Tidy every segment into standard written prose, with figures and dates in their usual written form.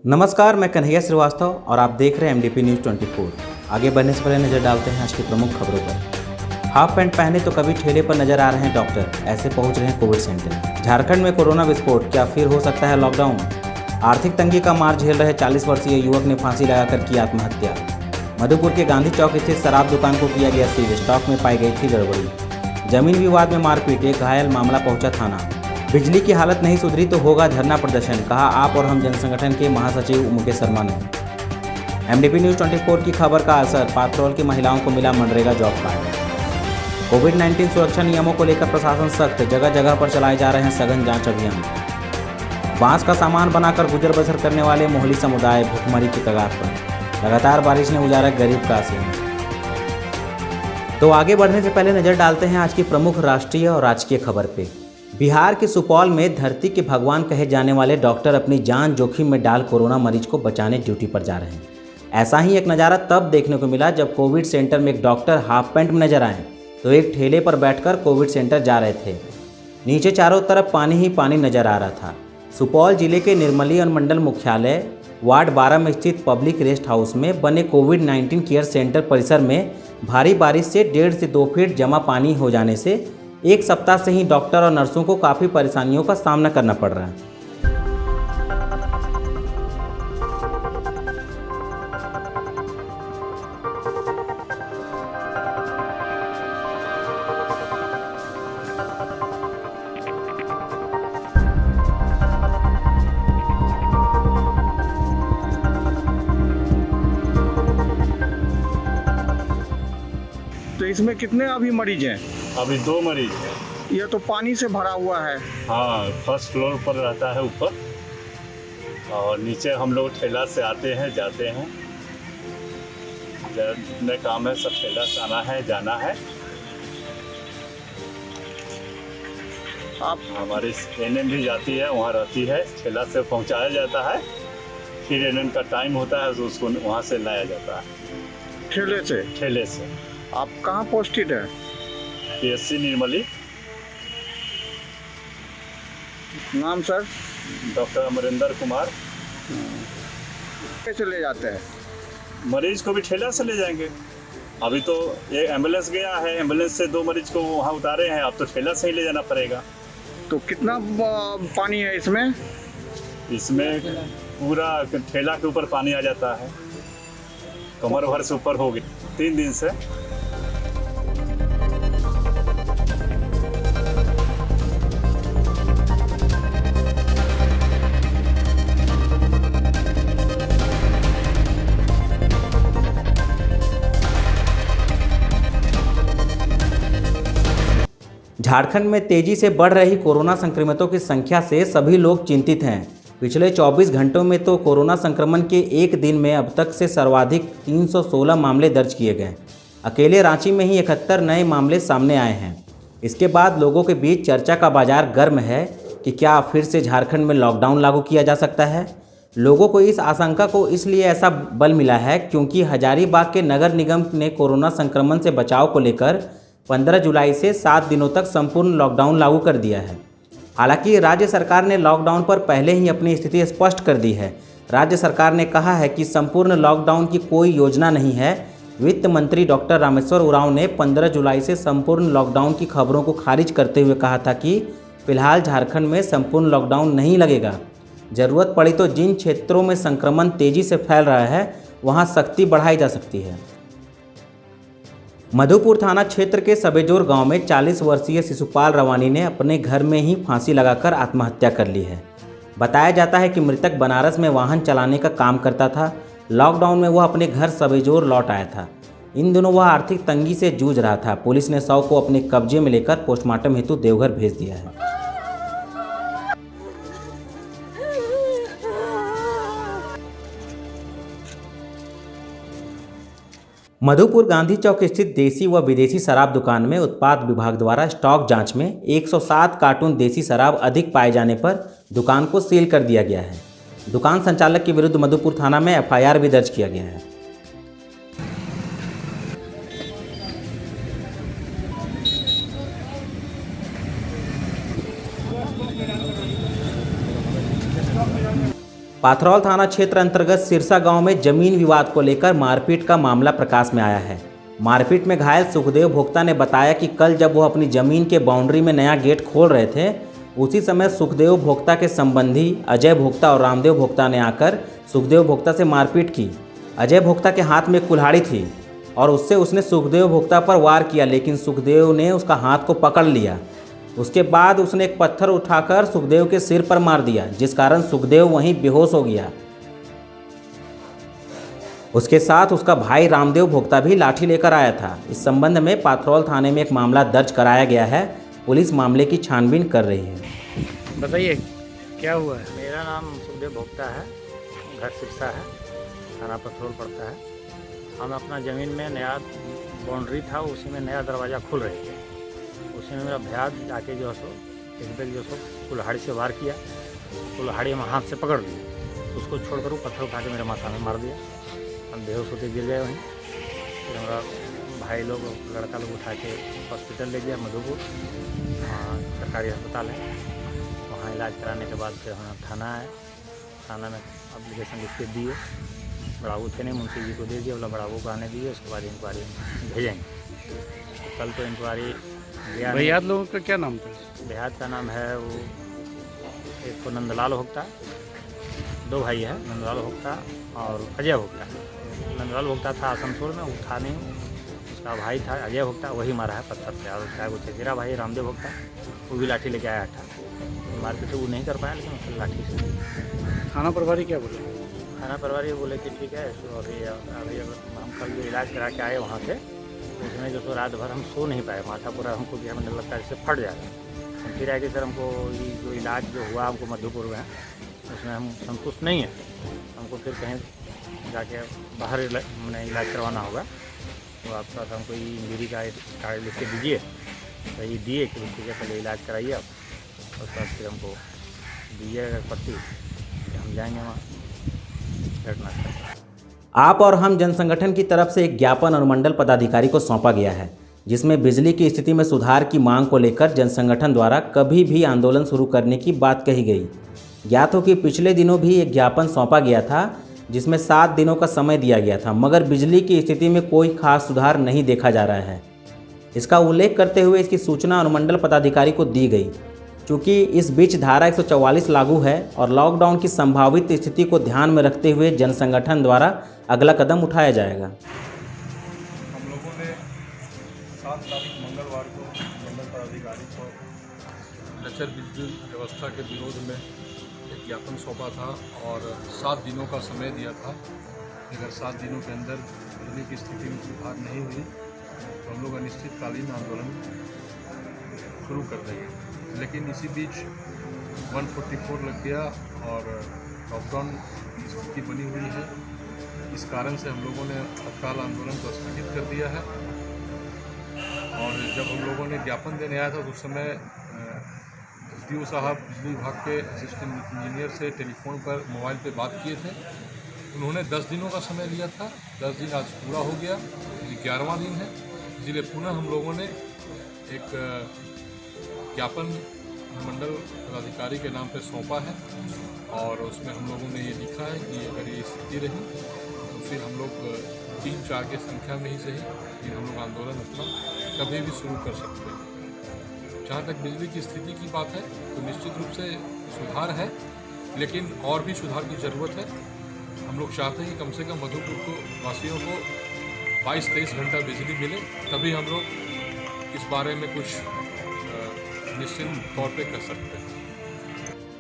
नमस्कार, मैं कन्हैया श्रीवास्तव और आप देख रहे हैं एमडीपी न्यूज़ 24। आगे बढ़ने से पहले नज़र डालते हैं आज की प्रमुख खबरों पर। हाफ पैंट पहने तो कभी ठेले पर नजर आ रहे हैं डॉक्टर, ऐसे पहुंच रहे हैं कोविड सेंटर। झारखंड में कोरोना विस्फोट, क्या फिर हो सकता है लॉकडाउन? आर्थिक तंगी का मार झेल रहे 40 वर्षीय युवक ने फांसी लगाकर की आत्महत्या। मधुपुर के गांधी चौक स्थित शराब दुकान को किया गया सील, स्टॉक में पाई गई थी गड़बड़ी। जमीन विवाद में मारपीट, एक घायल, मामला पहुंचा थाना। बिजली की हालत नहीं सुधरी तो होगा धरना प्रदर्शन, कहा आप और हम जनसंगठन के महासचिव मुकेश शर्मा ने। एमडीपी न्यूज़ 24 की खबर का असर, पात्रोल की महिलाओं को मिला मनरेगा जॉब कार्ड। कोविड-19 सुरक्षा नियमों को लेकर प्रशासन सख्त, जगह जगह पर चलाए जा रहे हैं सघन जांच अभियान। बांस का सामान बनाकर गुजर बसर करने वाले मोहली समुदाय भुखमरी की कगार पर। लगातार बारिश ने उजारा गरीब का आसीन। तो आगे बढ़ने से पहले नजर डालते हैं आज की प्रमुख राष्ट्रीय और राजकीय खबर पे। बिहार के सुपौल में धरती के भगवान कहे जाने वाले डॉक्टर अपनी जान जोखिम में डाल कोरोना मरीज को बचाने ड्यूटी पर जा रहे हैं। ऐसा ही एक नज़ारा तब देखने को मिला जब कोविड सेंटर में एक डॉक्टर हाफ पैंट में नजर आए तो एक ठेले पर बैठकर कोविड सेंटर जा रहे थे। नीचे चारों तरफ पानी ही पानी नजर आ रहा था। सुपौल जिले के निर्मली अनुमंडल मुख्यालय वार्ड 12 में स्थित पब्लिक रेस्ट हाउस में बने कोविड-19 केयर सेंटर परिसर में भारी बारिश से 1.5 से 2 फीट जमा पानी हो जाने से एक सप्ताह से ही डॉक्टर और नर्सों को काफ़ी परेशानियों का सामना करना पड़ रहा है। तो इसमें कितने अभी मरीज हैं? अभी 2 मरीज हैं। यह तो पानी से भरा हुआ है। हाँ, फर्स्ट फ्लोर पर रहता है ऊपर, और नीचे हम लोग ठेला से आते हैं जाते हैं। जितने काम है सब ठेला से आना है जाना है। आप हमारी एनएम भी जाती है, वहाँ रहती है, ठेला से पहुँचाया जाता है। फिर एनएम का टाइम होता है तो उसको वहाँ से लाया जाता है ठेले से। आप कहाँ पोस्टेड है? पीएससी निर्मली। नाम सर? डॉक्टर अमरिंदर कुमार। कैसे ले जाते हैं? मरीज को भी ठेला से ले जाएंगे। अभी तो ये एम्बुलेंस गया है, एम्बुलेंस से 2 मरीज को वहाँ उतारे हैं, अब तो ठेला से ही ले जाना पड़ेगा। तो कितना पानी है इसमें? इसमें पूरा ठेला के ऊपर पानी आ जाता है, कमर भर से ऊपर हो गया 3 दिन से। झारखंड में तेजी से बढ़ रही कोरोना संक्रमितों की संख्या से सभी लोग चिंतित हैं। पिछले 24 घंटों में तो कोरोना संक्रमण के एक दिन में अब तक से सर्वाधिक 316 मामले दर्ज किए गए। अकेले रांची में ही 71 नए मामले सामने आए हैं। इसके बाद लोगों के बीच चर्चा का बाजार गर्म है कि क्या फिर से झारखंड में लॉकडाउन लागू किया जा सकता है। लोगों को इस आशंका को इसलिए ऐसा बल मिला है क्योंकि हजारीबाग के नगर निगम ने कोरोना संक्रमण से बचाव को लेकर 15 जुलाई से 7 दिनों तक संपूर्ण लॉकडाउन लागू कर दिया है। हालांकि राज्य सरकार ने लॉकडाउन पर पहले ही अपनी स्थिति स्पष्ट कर दी है। राज्य सरकार ने कहा है कि संपूर्ण लॉकडाउन की कोई योजना नहीं है। वित्त मंत्री डॉक्टर रामेश्वर उरांव ने 15 जुलाई से संपूर्ण लॉकडाउन की खबरों को खारिज करते हुए कहा था कि फिलहाल झारखंड में संपूर्ण लॉकडाउन नहीं लगेगा। ज़रूरत पड़ी तो जिन क्षेत्रों में संक्रमण तेजी से फैल रहा है वहाँ सख्ती बढ़ाई जा सकती है। मधुपुर थाना क्षेत्र के सबेजोर गांव में 40 वर्षीय शिशुपाल रवानी ने अपने घर में ही फांसी लगाकर आत्महत्या कर ली है। बताया जाता है कि मृतक बनारस में वाहन चलाने का काम करता था। लॉकडाउन में वह अपने घर सबेजोर लौट आया था। इन दिनों वह आर्थिक तंगी से जूझ रहा था। पुलिस ने शव को अपने कब्जे में लेकर पोस्टमार्टम हेतु देवघर भेज दिया है। मधुपुर गांधी चौक स्थित देसी व विदेशी शराब दुकान में उत्पाद विभाग द्वारा स्टॉक जांच में 107 कार्टून देसी शराब अधिक पाए जाने पर दुकान को सील कर दिया गया है। दुकान संचालक के विरुद्ध मधुपुर थाना में एफआईआर भी दर्ज किया गया है। पाथरौल थाना क्षेत्र अंतर्गत सिरसा गांव में जमीन विवाद को लेकर मारपीट का मामला प्रकाश में आया है। मारपीट में घायल सुखदेव भोक्ता ने बताया कि कल जब वो अपनी जमीन के बाउंड्री में नया गेट खोल रहे थे, उसी समय सुखदेव भोक्ता के संबंधी अजय भोक्ता और रामदेव भोक्ता ने आकर सुखदेव भोक्ता से मारपीट की। अजय भोक्ता के हाथ में कुल्हाड़ी थी और उसने सुखदेव भोक्ता पर वार किया, लेकिन सुखदेव ने उसका हाथ को पकड़ लिया। उसके बाद उसने एक पत्थर उठाकर सुखदेव के सिर पर मार दिया, जिस कारण सुखदेव वहीं बेहोश हो गया। उसके साथ उसका भाई रामदेव भोक्ता भी लाठी लेकर आया था। इस संबंध में पाथरौल थाने में एक मामला दर्ज कराया गया है। पुलिस मामले की छानबीन कर रही है। बताइए क्या हुआ है? मेरा नाम सुखदेव भोक्ता है, घर सिरसा है, थाना पाथरौल पड़ता है। हम अपना ज़मीन में नया बाउंड्री था, उसी में नया दरवाज़ा खुल रहे थे। उसी में मेरा भैया जाके जो है सो एक बैग जो सो कुल्हाड़ी से वार किया। कुल्हाड़ी हम हाथ से पकड़ ली, उसको छोड़कर वो पत्थर उठा के मेरे माथा में मार दिया। हम बेहोश होते गिर गए वहीं। फिर हमारा भाई लोग लड़का लोग उठा के हॉस्पिटल ले गया, मधुपुर सरकारी अस्पताल है। वहाँ इलाज कराने के बाद फिर हम थाना आए। थाना में एप्लीकेशन लिख के दिए। बड़ाबू थे नहीं, मुंशी जी को दे दिया, बोला बड़ाबू को आने दिए, उसके बाद इंक्वायरी भेजेंगे। कल तो इंक्वायरी गया। भैया लोगों का क्या नाम था? देहात का नाम है वो, एक को नंदलाल भोक्ता, दो भाई है, नंदलाल भोक्ता और अजय भोक्ता। नंदलाल भोक्ता था आसनसोल में, वो था नहीं। उसका भाई था अजय भोक्ता, वही मारा है पत्थर से। और उसका वो चचेरा भाई रामदेव भोक्ता, वो भी लाठी लेके आया था। मारपीट वो नहीं कर पाया, लेकिन उसको लाठी से। थाना प्रभारी क्या बोले? थाना प्रभारी बोले कि ठीक है, तो अभी हम कल जो इलाज करा के आए वहाँ से, उसमें जो सो रात भर हम सो नहीं पाए। माथा पूरा हमको कि हमें लगता है जैसे फट जाएगा। हम फिर आगे सर हमको ये जो इलाज जो हुआ हमको मधुपुर में, उसमें हम संतुष्ट नहीं है। हमको फिर कहीं जाके बाहर मैंने इलाज करवाना होगा। तो आप साथ हमको ये इंजरी का कार्ड लिख के दीजिए। तो ये दिए कि ठीक है, पहले इलाज कराइए आप, उसके बाद फिर हमको दीजिएगा पट्टी, हम जाएंगे वहाँ घटना। आप और हम जन संगठन की तरफ से एक ज्ञापन अनुमंडल पदाधिकारी को सौंपा गया है, जिसमें बिजली की स्थिति में सुधार की मांग को लेकर जन संगठन द्वारा कभी भी आंदोलन शुरू करने की बात कही गई। ज्ञात हो कि पिछले दिनों भी एक ज्ञापन सौंपा गया था, जिसमें 7 दिनों का समय दिया गया था, मगर बिजली की स्थिति में कोई खास सुधार नहीं देखा जा रहा है। इसका उल्लेख करते हुए इसकी सूचना अनुमंडल पदाधिकारी को दी गई। चूँकि इस बीच धारा 144 लागू है और लॉकडाउन की संभावित स्थिति को ध्यान में रखते हुए जन संगठन द्वारा अगला कदम उठाया जाएगा। हम लोगों ने 7 तारीख मंगलवार को मंडल पदाधिकारी को लचर बिजली व्यवस्था के विरोध में एक ज्ञापन सौंपा था और 7 दिनों का समय दिया था। अगर 7 दिनों के अंदर बिजली की स्थिति में सुधार नहीं हुई तो हम लोग अनिश्चितकालीन आंदोलन शुरू कर देंगे। लेकिन इसी बीच 144 लग गया और लॉकडाउन की स्थिति बनी हुई है। इस कारण से हम लोगों ने तत्काल आंदोलन को स्थगित कर दिया है। और जब हम लोगों ने ज्ञापन देने आया था तो उस समय एसडीओ साहब बिजली विभाग के असिस्टेंट इंजीनियर से टेलीफोन पर मोबाइल पे बात किए थे। उन्होंने 10 दिनों का समय लिया था। 10 दिन आज पूरा हो गया, 11वां दिन है। इसलिए पुनः हम लोगों ने एक ज्ञापन मंडल पदाधिकारी के नाम पर सौंपा है और उसमें हम लोगों ने ये लिखा है कि अगर ये स्थिति रही तो फिर हम लोग 3-4 की संख्या में ही सही, फिर हम लोग आंदोलन अपना कभी भी शुरू कर सकते हैं। जहाँ तक बिजली की स्थिति की बात है तो निश्चित रूप से सुधार है, लेकिन और भी सुधार की ज़रूरत है। हम लोग चाहते हैं कि कम से कम मधुपुर को वासियों को 22-23 घंटा बिजली मिले, तभी हम लोग इस बारे में कुछ निश्चित तौर पे कर सकते हैं।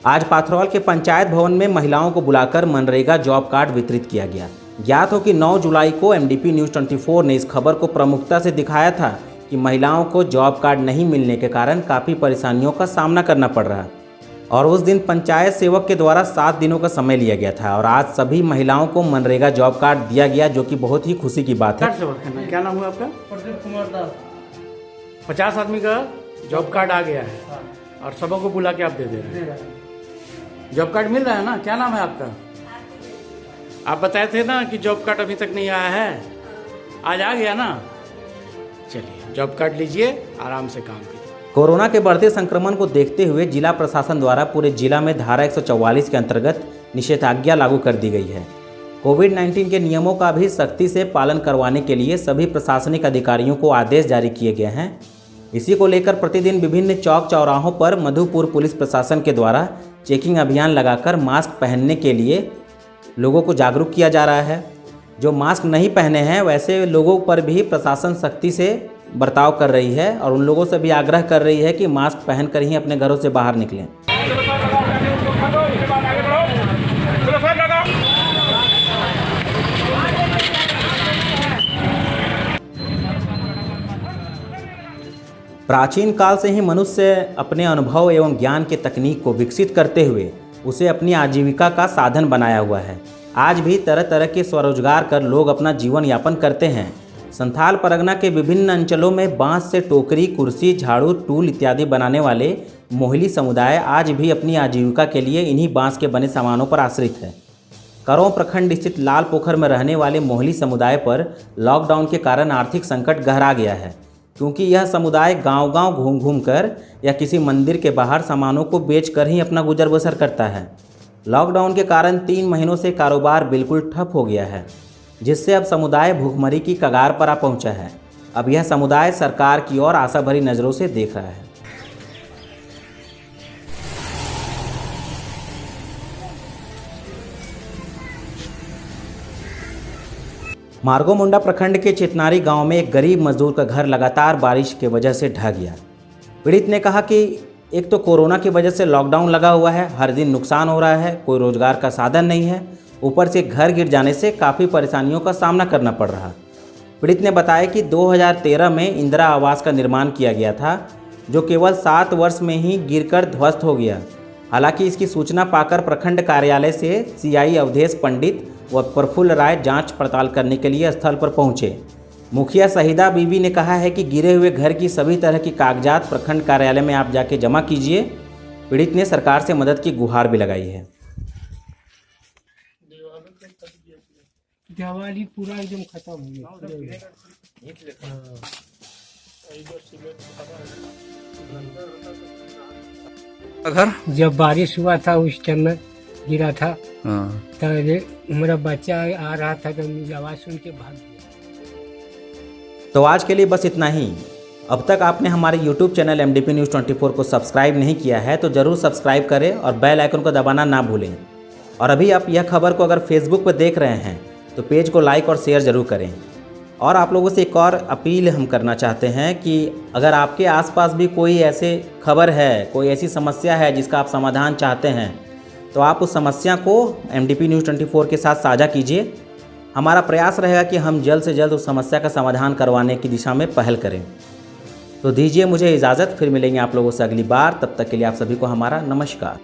आज पाथरौल के पंचायत भवन में महिलाओं को बुलाकर मनरेगा जॉब कार्ड वितरित किया गया। ज्ञात हो कि 9 जुलाई को एमडीपी न्यूज़ 24 ने इस खबर को प्रमुखता से दिखाया था कि महिलाओं को जॉब कार्ड नहीं मिलने के कारण काफ़ी परेशानियों का सामना करना पड़ रहा। और उस दिन पंचायत सेवक के द्वारा 7 दिनों का समय लिया गया था और आज सभी महिलाओं को मनरेगा जॉब कार्ड दिया गया, जो कि बहुत ही खुशी की बात है। क्या नाम हुआ आपका? प्रदीप कुमार दास। 50 आदमी का जॉब कार्ड आ गया है और सबों को बुला के आप दे दे रहे हैं। जॉब कार्ड मिल रहा है ना? क्या नाम है आपका? आप बताए थे ना कि जॉब कार्ड अभी तक नहीं आया है, आज आ गया ना? चलिए जॉब कार्ड लीजिए, आराम से काम कीजिए। कोरोना के बढ़ते संक्रमण को देखते हुए जिला प्रशासन द्वारा पूरे जिला में धारा 144 के अंतर्गत निषेधाज्ञा लागू कर दी गई है। कोविड-19 के नियमों का भी सख्ती से पालन करवाने के लिए सभी प्रशासनिक अधिकारियों को आदेश जारी किए गए हैं। इसी को लेकर प्रतिदिन विभिन्न चौक चौराहों पर मधुपुर पुलिस प्रशासन के द्वारा चेकिंग अभियान लगाकर मास्क पहनने के लिए लोगों को जागरूक किया जा रहा है। जो मास्क नहीं पहने हैं वैसे लोगों पर भी प्रशासन सख्ती से बर्ताव कर रही है और उन लोगों से भी आग्रह कर रही है कि मास्क पहनकर ही अपने घरों से बाहर निकलें। प्राचीन काल से ही मनुष्य अपने अनुभव एवं ज्ञान के तकनीक को विकसित करते हुए उसे अपनी आजीविका का साधन बनाया हुआ है। आज भी तरह तरह के स्वरोजगार कर लोग अपना जीवन यापन करते हैं। संथाल परगना के विभिन्न अंचलों में बांस से टोकरी, कुर्सी, झाड़ू, टूल इत्यादि बनाने वाले मोहली समुदाय आज भी अपनी आजीविका के लिए इन्हीं बांस के बने सामानों पर आश्रित है। करौं प्रखंड स्थित लाल पोखर में रहने वाले मोहली समुदाय पर लॉकडाउन के कारण आर्थिक संकट गहरा गया है, क्योंकि यह समुदाय गांव-गांव घूम कर या किसी मंदिर के बाहर सामानों को बेचकर ही अपना गुजर बसर करता है। लॉकडाउन के कारण 3 महीनों से कारोबार बिल्कुल ठप हो गया है, जिससे अब समुदाय भूखमरी की कगार पर आ पहुंचा है। अब यह समुदाय सरकार की ओर आशा भरी नज़रों से देख रहा है। मार्गोमुंडा प्रखंड के चितनारी गांव में एक गरीब मजदूर का घर लगातार बारिश की वजह से ढह गया। पीड़ित ने कहा कि एक तो कोरोना की वजह से लॉकडाउन लगा हुआ है, हर दिन नुकसान हो रहा है, कोई रोजगार का साधन नहीं है, ऊपर से घर गिर जाने से काफ़ी परेशानियों का सामना करना पड़ रहा। पीड़ित ने बताया कि 2013 में इंदिरा आवास का निर्माण किया गया था, जो केवल 7 वर्ष में ही गिरकर ध्वस्त हो गया। हालांकि इसकी सूचना पाकर प्रखंड कार्यालय से सीआई अवधेश पंडित व प्रफुल्ल राय जांच पड़ताल करने के लिए स्थल पर पहुंचे। मुखिया शहीदा बीवी ने कहा है कि गिरे हुए घर की सभी तरह की कागजात प्रखंड कार्यालय में आप जाके जमा कीजिए। पीड़ित ने सरकार से मदद की गुहार भी लगाई है। दिवाली पूरा एकदम खत्म हो गया। घर जब बारिश हुआ था उस टाइम में गिरा था, तो मेरा बच्चा आ रहा था तो मुझे आवाज़ सुन के भाग गया। तो आज के लिए बस इतना ही। अब तक आपने हमारे YouTube चैनल MDP News 24 को सब्सक्राइब नहीं किया है तो ज़रूर सब्सक्राइब करें और बेल आइकन को दबाना ना भूलें। और अभी आप यह खबर को अगर फेसबुक पर देख रहे हैं तो पेज को लाइक और शेयर ज़रूर करें। और आप लोगों से एक और अपील हम करना चाहते हैं कि अगर आपके आसपास भी कोई ऐसे खबर है, कोई ऐसी समस्या है जिसका आप समाधान चाहते हैं, तो आप उस समस्या को MDP News 24 के साथ साझा कीजिए। हमारा प्रयास रहेगा कि हम जल्द से जल्द उस समस्या का समाधान करवाने की दिशा में पहल करें। तो दीजिए मुझे इजाज़त, फिर मिलेंगे आप लोगों से अगली बार। तब तक के लिए आप सभी को हमारा नमस्कार।